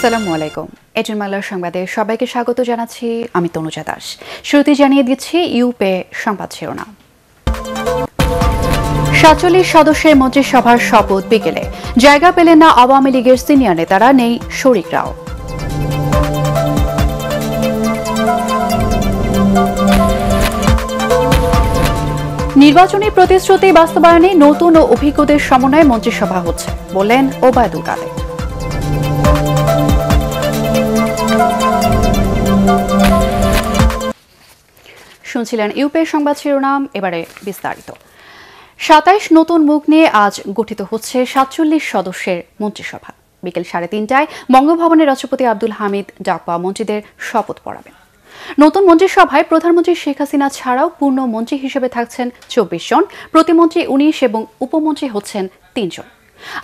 আসসালামু আলাইকুম। এটিএন বাংলার সংবাদে সবাইকে স্বাগত জানাচ্ছি। আমি তনুজা দাস। শুরুতে জানিয়ে দিচ্ছি ইউপে সংবাদ শিরোনাম। ৪৭ সদস্যের মন্ত্রিসভার শপথ বিকেলে। জায়গা পেলেন না আওয়ামী লীগের সিনিয়র নেতারা, নেই শরিকরাও। নির্বাচনী প্রতিশ্রুতি বাস্তবায়নে নতুন ও অভিজ্ঞদের সমন্বয়ে মন্ত্রিসভা হচ্ছে, বললেন ওবায়দুল কাদের। শুনছিলেন ইউপে সংবাদ শিরোনাম, এবারে বিস্তারিত। ২৭ নতুন মুখ নিয়ে আজ গঠিত হচ্ছে ৪৭ সদস্যের মন্ত্রিসভা। বিকেল ৩:৩০টায় বঙ্গভবনে রাষ্ট্রপতি আব্দুল হামিদ ডাক পাওয়া মন্ত্রীদের শপথ পড়াবেন। নতুন মন্ত্রিসভায় প্রধানমন্ত্রী শেখ হাসিনা ছাড়াও পূর্ণ মন্ত্রী হিসেবে থাকছেন ২৪ জন, প্রতিমন্ত্রী ১৯ এবং উপমন্ত্রী হচ্ছেন ৩ জন।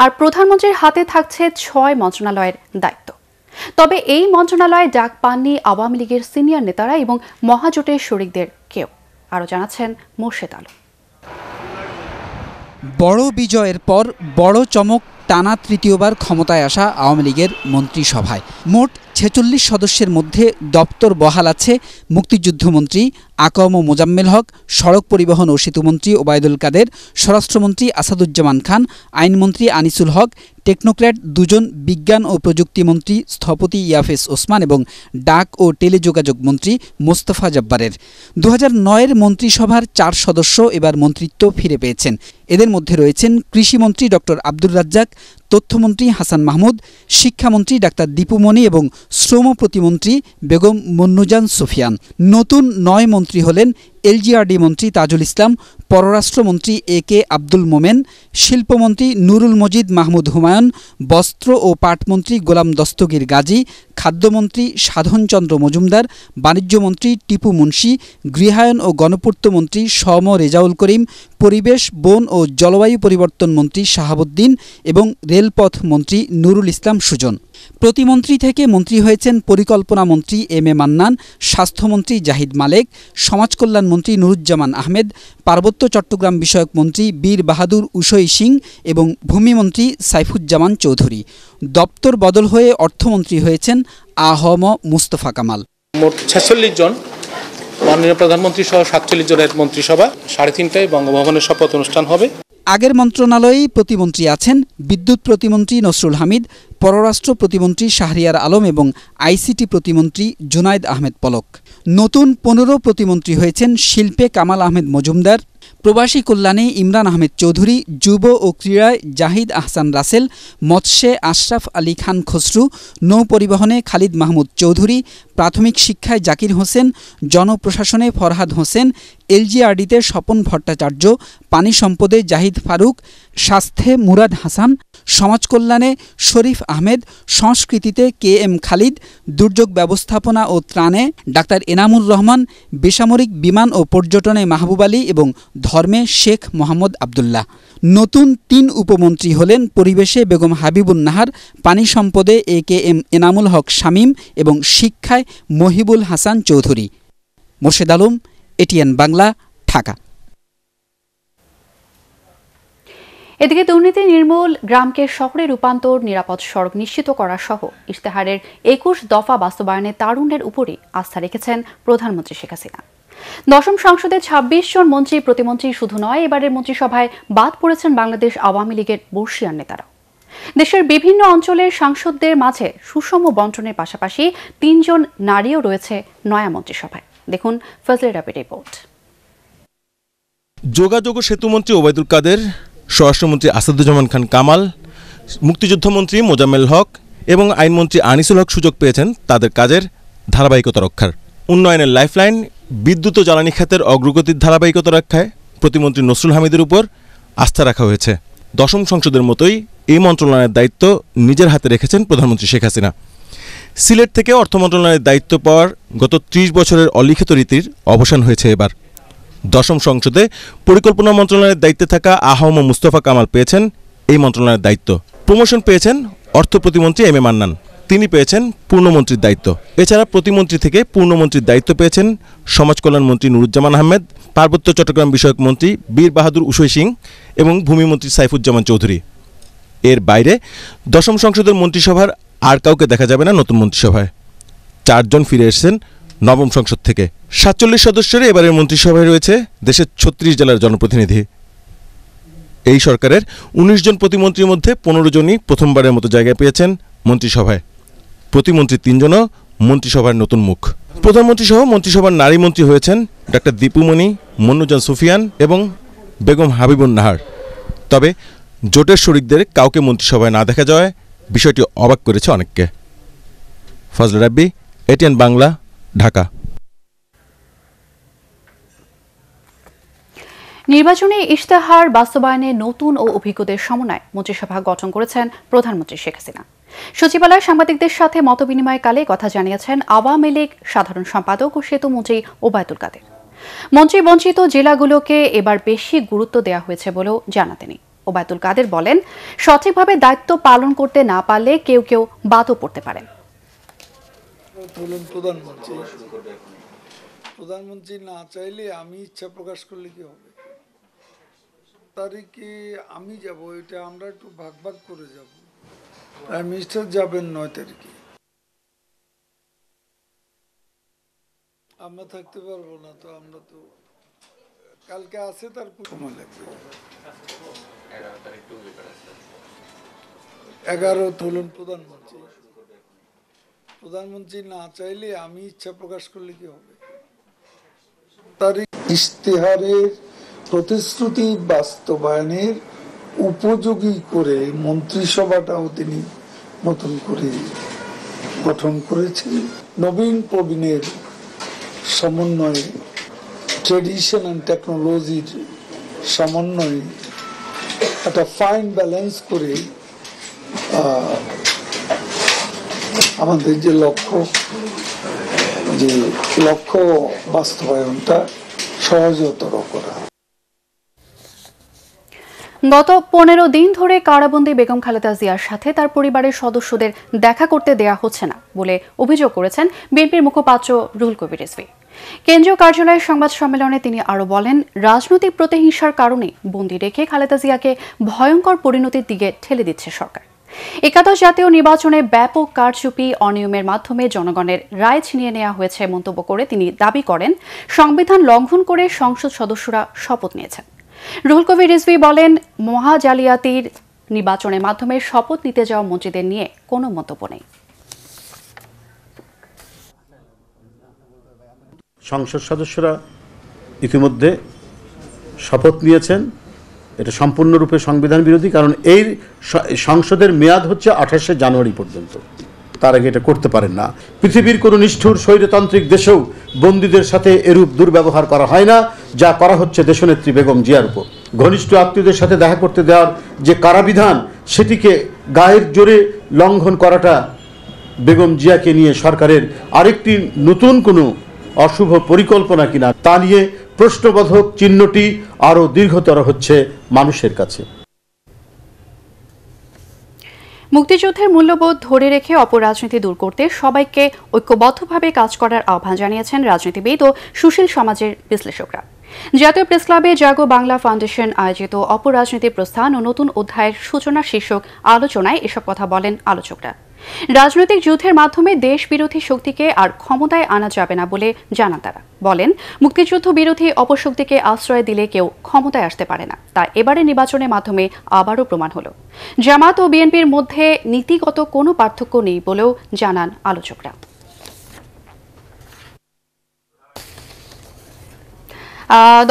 আর প্রধানমন্ত্রীর হাতে থাকছে ৬ মন্ত্রণালয়ের দায়িত্ব। তবে এই মন্ত্রণালয়ে ডাক পাননি আওয়ামী লীগের সিনিয়র নেতারা এবং মহাজোটের শরিকদের কেউ। আরও জানাচ্ছেন মোর্শেদ আলম। বড় বিজয়ের পর বড় চমক, টানা তৃতীয়বার ক্ষমতায় আসা আওয়ামী লীগের মন্ত্রিসভায় মোট ৪৬ সদস্যের মধ্যে দপ্তর বহাল আছে মুক্তিযুদ্ধমন্ত্রী আকম মোজাম্মেল হক, সড়ক পরিবহন ও সেতুমন্ত্রী ওবায়দুল কাদের, স্বরাষ্ট্রমন্ত্রী আসাদুজ্জামান খান, আইনমন্ত্রী আনিসুল হক, টেকনোক্র্যাট ২ জন, বিজ্ঞান ও প্রযুক্তিমন্ত্রী স্থপতি ইয়াফেস ওসমান এবং ডাক ও টেলিযোগাযোগ মন্ত্রী মোস্তফা জব্বারের। ২০০৯-এর মন্ত্রিসভার ৪ সদস্য এবার মন্ত্রিত্ব ফিরে পেয়েছেন। এদের মধ্যে রয়েছেন কৃষিমন্ত্রী ডক্টর আব্দুর রাজ্জাক, তথ্যমন্ত্রী হাসান মাহমুদ, শিক্ষামন্ত্রী ডাক্তার দীপু মনি এবং শ্রম প্রতিমন্ত্রী বেগম মন্নুজান সুফিয়ান। নতুন ৯ মন্ত্রী হলেন এলজিআরডি মন্ত্রী তাজুল ইসলাম, পররাষ্ট্রমন্ত্রী এ.কে আব্দুল মোমেন, শিল্পমন্ত্রী নুরুল মজিদ মাহমুদ হুমায়ুন, বস্ত্র ও পাটমন্ত্রী গোলাম দস্তগীর গাজী, খাদ্যমন্ত্রী সাধনচন্দ্র মজুমদার, বাণিজ্যমন্ত্রী টিপু মুন্সি, গৃহায়ন ও গণপূর্তমন্ত্রী সম রেজাউল করিম, পরিবেশ, বন ও জলবায়ু পরিবর্তন মন্ত্রী শাহাবুদ্দিন এবং রেলপথ মন্ত্রী নুরুল ইসলাম সুজন। প্রতিমন্ত্রী থেকে মন্ত্রী হয়েছেন পরিকল্পনা মন্ত্রী এম.এ মান্নান, স্বাস্থ্যমন্ত্রী জাহিদ মালেক, সমাজকল্যাণ মন্ত্রী নুরুজ্জামান আহমেদ, পার্বত্য চট্টগ্রাম বিষয়ক মন্ত্রী বীর বাহাদুর উসই সিং এবং ভূমিমন্ত্রী সাইফুজ্জামান চৌধুরী। দপ্তর বদল হয়ে অর্থমন্ত্রী হয়েছেন আ.হ.ম মুস্তফা কামাল। মোট ৪৬ জন, মাননীয় প্রধানমন্ত্রী সহ ৪৭ জনের মন্ত্রিসভা। ৩:৩০টায় বঙ্গভবনের শপথ অনুষ্ঠান হবে। আগের মন্ত্রণালয়েই প্রতিমন্ত্রী আছেন বিদ্যুৎ প্রতিমন্ত্রী নসরুল হামিদ, পররাষ্ট্র প্রতিমন্ত্রী শাহরিয়ার আলম এবং আইসিটি প্রতিমন্ত্রী জুনাইদ আহমেদ পলক। নতুন ১৫ প্রতিমন্ত্রী হয়েছেন শিল্পে কামাল আহমেদ মজুমদার, প্রবাসী কল্যাণে ইমরান আহমেদ চৌধুরী, যুব ও ক্রীড়ায় জাহিদ আহসান রাসেল, মৎস্যে আশরাফ আলী খান খসরু, নৌ পরিবহনে খালিদ মাহমুদ চৌধুরী, প্রাথমিক শিক্ষায় জাকির হোসেন, জনপ্রশাসনে ফরহাদ হোসেন, এলজিআরডিতে স্বপন ভট্টাচার্য, পানি সম্পদে জাহিদ ফারুক, স্বাস্থ্যে মুরাদ হাসান, সমাজকল্যাণে শরীফ আহমেদ, সংস্কৃতিতে কে.এম খালিদ, দুর্যোগ ব্যবস্থাপনা ও ত্রাণে ডাক্তার এনামুর রহমান, বেসামরিক বিমান ও পর্যটনে মাহবুব আলী এবং ধর্মে শেখ মোহাম্মদ আবদুল্লাহ। নতুন ৩ উপমন্ত্রী হলেন পরিবেশে বেগম হাবিবুন নাহার, পানি সম্পদে এ.কে.এম এনামুল হক শামীম এবং শিক্ষায় মহিবুল হাসান চৌধুরী। মোর্শেদ আলম, এটিএন বাংলা, ঢাকা। এদিকে দুর্নীতি নির্মূল, গ্রামকে শহরে রূপান্তর, নিরাপদ সড়ক নিশ্চিত করা সহ ইশতেহারের ২১ দফা বাস্তবায়নে তারুণ্যের উপরই আস্থা রেখেছেন প্রধানমন্ত্রী শেখ হাসিনা। ১০ম সংসদে ২৬ জন মন্ত্রী প্রতিমন্ত্রী শুধু নয়, এবারের মন্ত্রিসভায় বাদ পড়েছেন বাংলাদেশ আওয়ামী লীগের বর্ষিয়ান নেতারা। দেশের বিভিন্ন অঞ্চলের সাংসদদের মাঝে সুষম বণ্টনের পাশাপাশি ৩ জন নারীও রয়েছে নয়া মন্ত্রিসভায়। দেখুন ফজলে রাবির রিপোর্ট। যোগাযোগ ও সেতুমন্ত্রী ওবায়দুল কাদের, স্বরাষ্ট্রমন্ত্রী আসাদুজ্জামান খান কামাল, মুক্তিযুদ্ধমন্ত্রী মোজাম্মেল হক এবং আইনমন্ত্রী আনিসুল হক সুযোগ পেয়েছেন তাদের কাজের ধারাবাহিকতা রক্ষার। উন্নয়নের লাইফলাইন, বিদ্যুৎ ও জ্বালানি খাতের অগ্রগতির ধারাবাহিকতা রক্ষায় প্রতিমন্ত্রী নসরুল হামিদের উপর আস্থা রাখা হয়েছে। ১০ম সংসদের মতোই এই মন্ত্রণালয়ের দায়িত্ব নিজের হাতে রেখেছেন প্রধানমন্ত্রী শেখ হাসিনা। সিলেট থেকে অর্থ মন্ত্রণালয়ের দায়িত্ব পাওয়ার গত ৩০ বছরের অলিখিত রীতির অবসান হয়েছে এবার। ১০ম সংসদে পরিকল্পনা মন্ত্রণালয়ের দায়িত্বে থাকা আ.হ.ম মুস্তফা কামাল পেয়েছেন এই মন্ত্রণালয়ের দায়িত্ব। প্রমোশন পেয়েছেন অর্থ প্রতিমন্ত্রী এম.এ মান্নান, তিনি পেয়েছেন পূর্ণমন্ত্রীর দায়িত্ব। এছাড়া প্রতিমন্ত্রী থেকে পূর্ণমন্ত্রীর দায়িত্ব পেয়েছেন সমাজকল্যাণ মন্ত্রী নুরুজ্জামান আহমেদ, পার্বত্য চট্টগ্রাম বিষয়ক মন্ত্রী বীর বাহাদুর উসই সিং এবং ভূমিমন্ত্রী সাইফুজ্জামান চৌধুরী। এর বাইরে ১০ম সংসদের মন্ত্রিসভার আর কাউকে দেখা যাবে না নতুন মন্ত্রিসভায়। 4 জন ফিরে এসেছেন নবম সংসদ থেকে। 47 সদস্যের এবারের মন্ত্রিসভায় রয়েছে দেশের 36 জেলার জনপ্রতিনিধি। এই সরকারের 19 জন প্রতিমন্ত্রীর মধ্যে 15 জনই প্রথমবারের মতো জায়গা পেয়েছেন মন্ত্রিসভায়। প্রতিমন্ত্রী 3 জনও মন্ত্রিসভার নতুন মুখ। প্রধানমন্ত্রী সহ মন্ত্রিসভার নারী মন্ত্রী হয়েছেন ডাক্তার দীপুমণি, মন্নুজান সুফিয়ান এবং বেগম হাবিবুন নাহার। তবে জোটের শরিকদের কাউকে মন্ত্রিসভায় না দেখা যাওয়ায় বিষয়টি অবাক করেছে অনেককে। ফজল রাব্বি, এটিএন বাংলা, ঢাকা। নির্বাচনী ইশতেহার বাস্তবায়নে নতুন ও অভিজ্ঞদের সমন্বয়ে মন্ত্রিসভা গঠন করেছেন প্রধানমন্ত্রী শেখ হাসিনা। সচিবালয়ে সাংবাদিকদের সাথে মতবিনিময়কালে কথা জানিয়েছেন আওয়ামী লীগ সাধারণ সম্পাদক ও সেতুমন্ত্রী ওবায়দুল কাদের। মন্ত্রী বঞ্চিত জেলাগুলোকে এবার বেশি গুরুত্ব দেওয়া হয়েছে বলেও জানান তিনি। ওবায়দুল কাদের বলেন, সঠিকভাবে দায়িত্ব পালন করতে না পারলে কেউ কেউ বাদও পড়তে পারেন। প্রধানমন্ত্রী না চাইলে আমি ইচ্ছা প্রকাশ করলে কি হবে? তারিখে আমি যাব, এটা আমরা একটু ভাগ ভাগ করে যাব। প্রাইম মিনিস্টার যাবেন 9 তারিখে, আমরা থাকতে পারবো না। তো আমরা তো কালকে আছে, তার সময় লাগবে। 11 হলেন প্রধানমন্ত্রী না চাইলে আমি ইচ্ছা প্রকাশ করলে কি হবে? তারিখ ইশতেহারের প্রতিশ্রুতি বাস্তবায়নের উপযোগী করে মন্ত্রিসভাটাও তিনি নতুন করে গঠন করেছেন। নবীন প্রবীণের সমন্বয়ে, ট্রেডিশন অ্যান্ড টেকনোলজির সমন্বয়ে একটা ফাইন ব্যালেন্স করে আমাদের যে লক্ষ্য বাস্তবায়নটা সহজতর করা। গত 15 দিন ধরে কারাবন্দী বেগম খালেদা জিয়ার সাথে তার পরিবারের সদস্যদের দেখা করতে দেয়া হচ্ছে না বলে অভিযোগ করেছেন বিএনপির মুখপাত্র রুহুল কবির রিজভী। কেন্দ্রীয় কার্যালয়ের সংবাদ সম্মেলনে তিনি আরও বলেন, রাজনৈতিক প্রতিহিংসার কারণে বন্দী রেখে খালেদা জিয়াকে ভয়ঙ্কর পরিণতির দিকে ঠেলে দিচ্ছে সরকার। একাদশ জাতীয় নির্বাচনে ব্যাপক কারচুপি, অনিয়মের মাধ্যমে জনগণের রায় ছিনিয়ে নেওয়া হয়েছে মন্তব্য করে তিনি দাবি করেন, সংবিধান লঙ্ঘন করে সংসদ সদস্যরা শপথ নিয়েছেন। রুহুল কবির রিজভী বলেন, মহাজালিয়াতির নির্বাচনের মাধ্যমে শপথ নিতে যাওয়া মন্ত্রীদের নিয়ে কোনো মন্তব্য নেই। সংসদ সদস্যরা ইতিমধ্যে শপথ নিয়েছেন, এটা সম্পূর্ণরূপে সংবিধান বিরোধী। কারণ এই সংসদের মেয়াদ হচ্ছে 28শে জানুয়ারি পর্যন্ত, তার আগে এটা করতে পারেন না। পৃথিবীর কোনো নিষ্ঠুর স্বৈরতান্ত্রিক দেশেও বন্দীদের সাথে এরূপ দুর্ব্যবহার করা হয় না, যা করা হচ্ছে দেশনেত্রী বেগম জিয়ার উপর। ঘনিষ্ঠ আত্মীয়দের সাথে দেখা করতে দেওয়ার যে কারাবিধান, সেটিকে গায়ের জোরে লঙ্ঘন করাটা বেগম জিয়াকে নিয়ে সরকারের আরেকটি নতুন কোনো অশুভ পরিকল্পনা কিনা তা নিয়ে প্রশ্নবোধক চিহ্নটি আরও দীর্ঘতর হচ্ছে মানুষের কাছে। মুক্তিযুদ্ধের মূল্যবোধ ধরে রেখে অপরাজনীতি দূর করতে সবাইকে ঐক্যবদ্ধভাবে কাজ করার আহ্বান জানিয়েছেন রাজনীতিবিদ ও সুশীল সমাজের বিশ্লেষকরা। জাতীয় প্রেস ক্লাবে জাগো বাংলা ফাউন্ডেশন আয়োজিত অপরাজনীতি প্রস্থান ও নতুন অধ্যায়ের সূচনা শীর্ষক আলোচনায় এসব কথা বলেন আলোচকরা। রাজনৈতিক যুদ্ধের মাধ্যমে দেশ বিরোধী শক্তিকে আর ক্ষমতায় আনা যাবে না বলে জানান তারা। বলেন, মুক্তিযুদ্ধ বিরোধী অপশক্তিকে আশ্রয় দিলে কেউ ক্ষমতায় আসতে পারে না, তা এবারে নির্বাচনের মাধ্যমে আবারও প্রমাণ হলো। জামাত ও বিএনপির মধ্যে নীতিগত কোনো পার্থক্য নেই বলেও জানান আলোচকরা।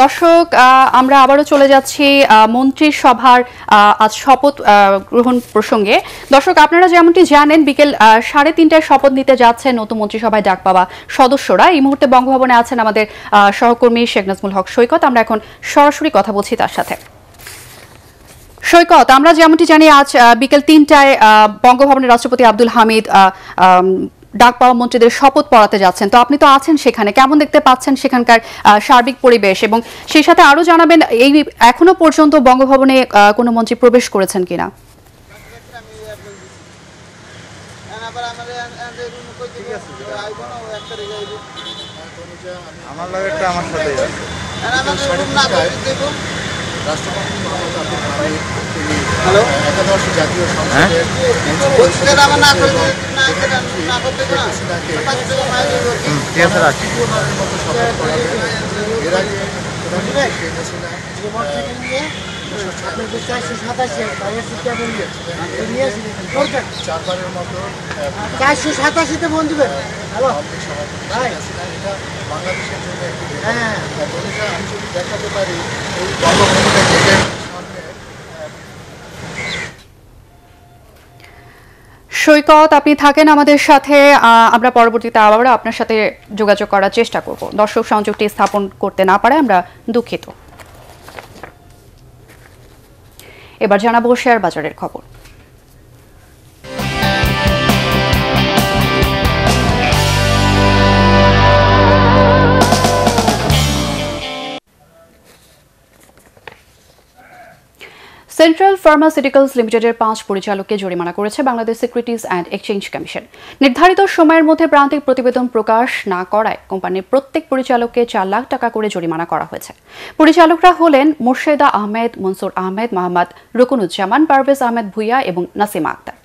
দর্শক, আমরা আবারও চলে যাচ্ছি মন্ত্রিসভার আজ শপথ গ্রহণ প্রসঙ্গে। দর্শক, আপনারা যেমনটি জানেন, বিকেল 3:30টায় শপথ নিতে যাচ্ছেন নতুন মন্ত্রিসভায় ডাক পাওয়া সদস্যরা। এই মুহূর্তে বঙ্গভবনে আছেন আমাদের সহকর্মী শেখ নাজমুল হক সৈকত। আমরা এখন সরাসরি কথা বলছি তার সাথে। সৈকত, আমরা যেমনটি জানি, আজ বিকেল 3টায় বঙ্গভবনের রাষ্ট্রপতি আব্দুল হামিদ ডাক পাওয়া মন্ত্রীদের শপথ পড়াতে যাচ্ছেন। তো আপনি তো আছেন সেখানে, কেমন দেখতে পাচ্ছেন সেখানকার সার্বিক পরিবেশ, এবং সেই সাথে আরো জানাবেন এই এখনো পর্যন্ত বঙ্গভবনে কোনো মন্ত্রী প্রবেশ করেছেন কিনা? আমার রাষ্ট্রপতি মোহাম্মদ আব্দুল হামিদ তিনি একাদশ জাতীয় সংসদের পুনরের মতো শপথ করাবেন। এর আগে প্রধানমন্ত্রী শেখ হাসিনা 4বারের মতো 487তে ফোন দিবেন। হ্যালো বাংলাদেশের জন্য একটি আমি যদি দেখাতে পারি এই বঙ্গভবনের গেটের সামনে সৈকত, আপনি থাকেন আমাদের সাথে, আমরা পরবর্তীতে আবার আপনার সাথে যোগাযোগ করার চেষ্টা করব। দর্শক সংযোগটি স্থাপন করতে না পারে আমরা দুঃখিত। এবার জানাবো শেয়ার বাজারের খবর। সেন্ট্রাল ফার্মাসিউটিক্যালস লিমিটেডের 5 পরিচালককে জরিমানা করেছে Bangladesh securities and exchange commission. নির্ধারিত সময়ের মধ্যে প্রান্তিক প্রতিবেদন প্রকাশ না করায় কোম্পানির প্রত্যেক পরিচালককে 4 লাখ টাকা করে জরিমানা করা হয়েছে। পরিচালকরা হলেন মোর্শেদা আহমেদ, মনসুর আহমেদ, মোহাম্মদ রুকনুজ্জামান, পারভেজ আহমেদ ভুইয়া এবং নাসিমা আক্তার।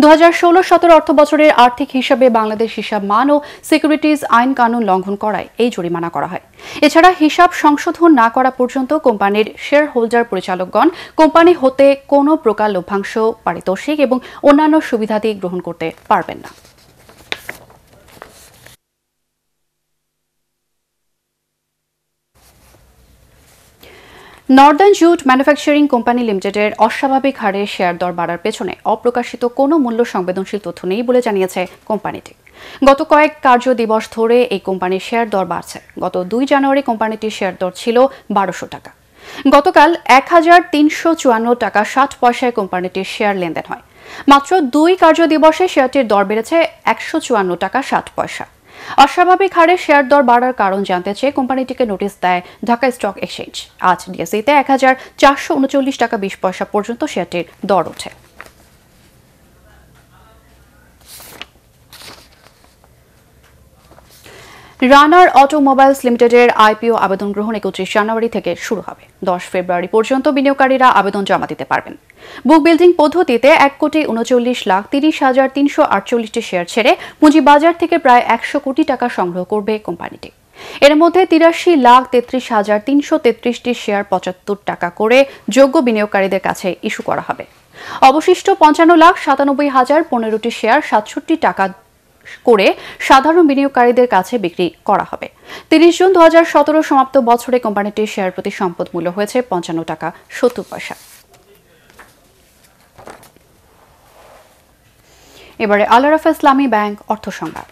2016-17 অর্থ বছরের আর্থিক হিসাবে বাংলাদেশ হিসাব মান ও সিকিউরিটিজ আইন কানুন লঙ্ঘন করায় এই জরিমানা করা হয়। এছাড়া হিসাব সংশোধন না করা পর্যন্ত কোম্পানির শেয়ার হোল্ডার পরিচালকগণ কোম্পানি হতে কোনো প্রকার লভ্যাংশ, পারিতোষিক এবং অন্যান্য সুবিধাদি গ্রহণ করতে পারবেন না। নর্দার্ন জুট ম্যানুফ্যাকচারিং কোম্পানি লিমিটেডের অস্বাভাবিক হারে শেয়ার দর বাড়ার পেছনে অপ্রকাশিত কোনো মূল্য সংবেদনশীল তথ্য নেই বলে জানিয়েছে কোম্পানিটি। গত কয়েক কার্য দিবস ধরে এই কোম্পানির শেয়ার দর বাড়ছে। গত 2 জানুয়ারি কোম্পানিটির শেয়ার দর ছিল 1200 টাকা। গতকাল 1354 টাকা 60 পয়সায় কোম্পানিটির শেয়ার লেনদেন হয়। মাত্র 2 কার্য দিবসে শেয়ারটির দর বেড়েছে 154 টাকা 60 পয়সা। অস্বাভাবিক হারে শেয়ার দর বাড়ার কারণ জানতে চেয়ে কোম্পানিটিকে নোটিশ দেয় ঢাকা স্টক এক্সচেঞ্জ। আজ ডিএসইতে 1439 টাকা 20 পয়সা পর্যন্ত শেয়ারটির দর ওঠে। রানার অটোমোবাইলস লিমিটেডের আইপিও আবেদন গ্রহণ 31 জানুয়ারি থেকে শুরু হবে। 10 ফেব্রুয়ারি পর্যন্ত বিনিয়োগকারীরা আবেদন জমা দিতে পারবেন। বুক বিল্ডিং পদ্ধতিতে 1,39,30,348টি শেয়ার ছেড়ে পুঁজিবাজার থেকে প্রায় 100 কোটি টাকা সংগ্রহ করবে কোম্পানিটি। এর মধ্যে 83,33,333টি শেয়ার 75 টাকা করে যোগ্য বিনিয়োগকারীদের কাছে ইস্যু করা হবে। অবশিষ্ট 55,97,015টি শেয়ার 67 টাকা করে সাধারণ বিনিয়োগকারীদের কাছে বিক্রি করা হবে। 30 জুন 2017 সমাপ্ত বছরে কোম্পানিটির শেয়ার প্রতি সম্পদ মূল্য হয়েছে 55 টাকা 70 পয়সা। এবারে আল আরাফা ইসলামী ব্যাংক অর্থ সংবাদ।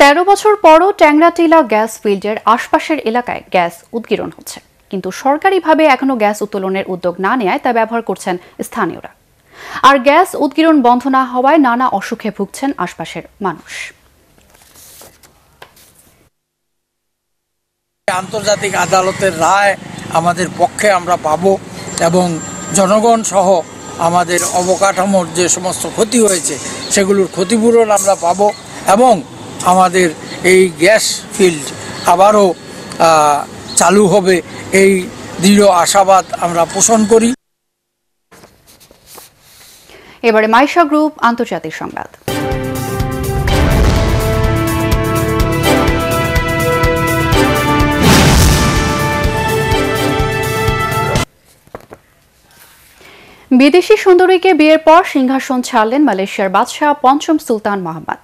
তেরো বছর পরও ট্যাংরাটিলা গ্যাস ফিল্ডের আশপাশের এলাকায় গ্যাস উৎগীরণ হচ্ছে, কিন্তু সরকারিভাবে এখনো গ্যাস উত্তোলনের উদ্যোগ না নেওয়ায় তা ব্যবহার করছেন স্থানীয়রা। আর গ্যাস উৎগীরণ বন্ধ না হওয়ায় নানা অসুখে ভুগছেন আশপাশের মানুষ। আন্তর্জাতিক আদালতের রায় আমাদের পক্ষে আমরা পাবো এবং জনগণ সহ আমাদের অবকাঠামোর যে সমস্ত ক্ষতি হয়েছে সেগুলোর ক্ষতিপূরণ আমরা পাবো এবং আমাদের এই গ্যাস ফিল্ড আবারও চালু হবে, এই দৃঢ় আশাবাদ আমরা পোষণ করি। এবারে মাইশা গ্রুপ আন্তর্জাতিক সংবাদ। বিদেশি সুন্দরীকে বিয়ের পর সিংহাসন ছাড়লেন মালয়েশিয়ার বাদশাহ পঞ্চম সুলতান মোহাম্মদ।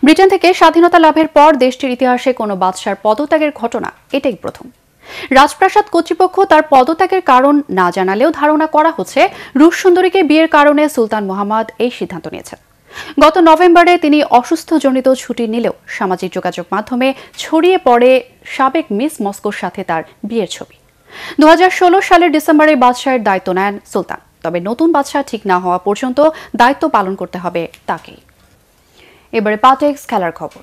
ব্রিটেন থেকে স্বাধীনতা লাভের পর দেশটির ইতিহাসে কোনো বাদশার পদত্যাগের ঘটনা এটাই প্রথম। রাজপ্রাসাদ কর্তৃপক্ষ তার পদত্যাগের কারণ না জানালেও ধারণা করা হচ্ছে রুশ সুন্দরীকে বিয়ের কারণে সুলতান মোহাম্মদ এই সিদ্ধান্ত নিয়েছেন। গত নভেম্বরে তিনি অসুস্থজনিত ছুটি নিলেও সামাজিক যোগাযোগ মাধ্যমে ছড়িয়ে পড়ে সাবেক মিস মস্কোর সাথে তার বিয়ের ছবি। 2016 সালের ডিসেম্বরে বাদশাহের দায়িত্ব নেন সুলতান। তবে নতুন বাদশাহ ঠিক না হওয়া পর্যন্ত দায়িত্ব পালন করতে হবে তাকেই। এবারে পাটেক্স খেলার খবর।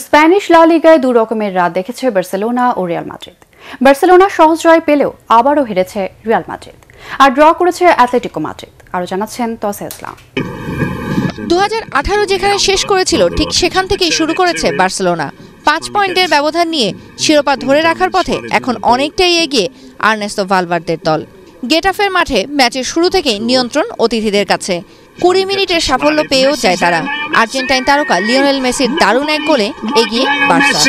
স্প্যানিশ লা লিগায় 2 রকমের রাত দেখেছে বার্সেলোনা ও রিয়াল মাদ্রিদ। বার্সেলোনা সহজ জয় পেলেও আবারও হেরেছে রিয়াল মাদ্রিদ, আর ড্র করেছে অ্যাটলেটিকো মাদ্রিদ। আরও জানাচ্ছেন তসে ইসলাম। 2018 যেখানে শেষ করেছিল ঠিক সেখান থেকেই শুরু করেছে বার্সেলোনা। 5 পয়েন্টের ব্যবধান নিয়ে শিরোপা ধরে রাখার পথে এখন অনেকটাই এগিয়ে আর্নেস্তো ভালভার্দের দল। গেটাফের মাঠে ম্যাচের শুরু থেকেই নিয়ন্ত্রণ অতিথিদের কাছে। 20 মিনিটের সাফল্য পেয়েও যায় তারা। আর্জেন্টাইন তারকা লিওনেল মেসির দারুণ এক গোলে এগিয়ে বার্সা।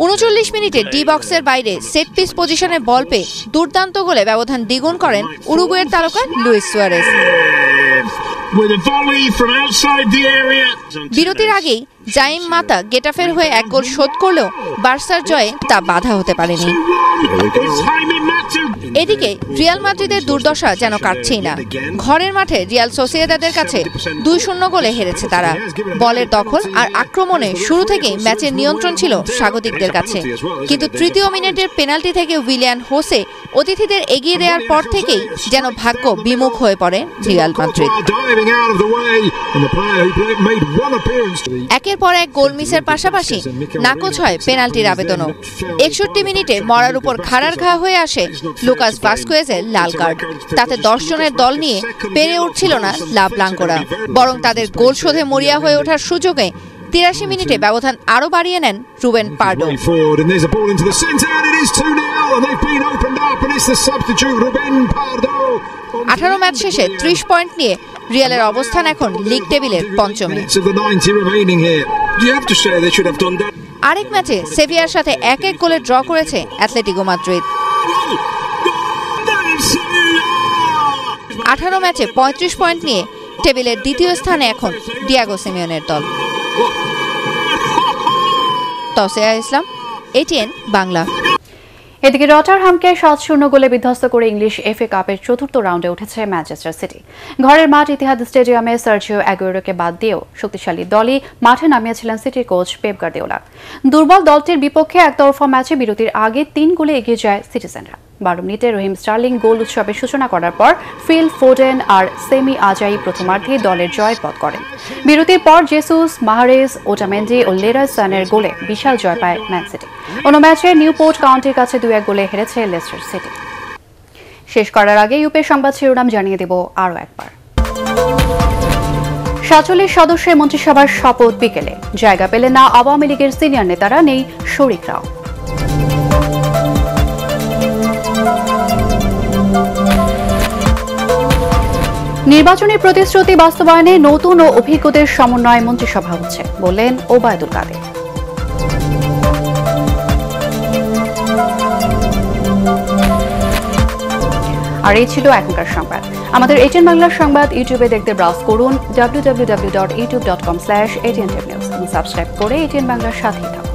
39 মিনিটে ডি বক্সের বাইরে সেট পিস পজিশনে বল পেয়ে দুর্দান্ত গোলে ব্যবধান দ্বিগুণ করেন উরুগুয়ের তারকা লুইস সুয়ারেজ। বিরতির আগেই জাইম মাতা গেটাফের হয়ে এক গোল শোধ করলেও বার্সার জয়ে তা বাধা হতে পারেনি। এদিকে রিয়াল মাদ্রিদের দুর্দশা যেন কাটছেই না। ঘরের মাঠে রিয়াল সোসিয়েদাদের কাছে 2-0 গোলে হেরেছে তারা। বলের দখল আর আক্রমণে শুরু থেকেই ম্যাচের নিয়ন্ত্রণ ছিল স্বাগতিকদের কাছে, কিন্তু তৃতীয় মিনিটের পেনাল্টি থেকে উইলিয়ান হোসে অতিথিদের এগিয়ে দেওয়ার পর থেকেই যেন ভাগ্য বিমুখ হয়ে পড়ে রিয়াল মাদ্রিদ। একের পর এক গোল মিসের পাশাপাশি নাকচ হয় পেনাল্টির আবেদনও। 61 মিনিটে মরার উপর খাড়ার ঘা হয়ে আসে লুকাস ভাস্কুয়েজের লাল কার্ড। তাতে 10 জনের দল নিয়ে পেরে উঠছিল না লা ব্লাঙ্কোরা, বরং তাদের গোল শোধে মরিয়া হয়ে ওঠার সুযোগে 83 মিনিটে ব্যবধান আরও বাড়িয়ে নেন রুবেন পার্ডো। 18 ম্যাচ শেষে 30 পয়েন্ট নিয়ে রিয়ালের অবস্থান এখন লিগ টেবিলের পঞ্চমে। আরেক ম্যাচে সেভিয়ার সাথে 1-1 গোলে ড্র করেছে অ্যাটলেটিকো মাদ্রিদ। 18 ম্যাচে 35 পয়েন্ট নিয়ে টেবিলের দ্বিতীয় স্থানে এখন ডিয়াগো সিমিওনের দল। তসেয়া ইসলাম, এটিএন বাংলা। এদিকে রটারহামকে 7-0 গোলে বিধ্বস্ত করে ইংলিশ এফএ কাপের চতুর্থ রাউন্ডে উঠেছে ম্যানচেস্টার সিটি। ঘরের মাঠ ইতিহাদ স্টেডিয়ামে সার্জিও অ্যাগুয়েরোকে বাদ দিয়েও শক্তিশালী দলই মাঠে নামিয়েছিলেন সিটির কোচ পেপ গার্দিওলা। দুর্বল দলটির বিপক্ষে একতরফা ম্যাচে বিরতির আগে 3 গোলে এগিয়ে যায় সিটিজেনরা। 12 মিনিটে রহিম স্টার্লিং গোল উৎসবের সূচনা করার পর ফিল ফোডেন আর সেমি আজাই প্রথমার্ধে দলের জয় পথ করেন। বিরতির পর জেসুস, মাহারেজ, ওটামেন্ডি ও লেরয় সানের গোলে বিশাল জয় পায় ম্যান সিটি। অন্য ম্যাচে নিউপোর্ট কাউন্টির কাছে 2-1 গোলে হেরেছে লেস্টার সিটি। শেষ করার আগে ইউপি সংবাদ শিরোনাম জানিয়ে দেব আরও একবার। 47 সদস্যের মন্ত্রিসভার শপথ বিকেলে। জায়গা পেলেন না আওয়ামী লীগের সিনিয়র নেতারা, নেই শরিকরাও। নির্বাচনী প্রতিশ্রুতি বাস্তবায়নে নতুন ও অভিজ্ঞদের সমন্বয়ে মন্ত্রিসভা হচ্ছে, বললেন ওবায়দুল কাদের। আর এই ছিল এখনকার সংবাদ। আমাদের এটিএন বাংলার সংবাদ ইউটিউবে দেখতে ব্রাউজ করুন www.youtube.com/atnnews এবং সাবস্ক্রাইব করে এটিএন বাংলার সাথেই থাকুন।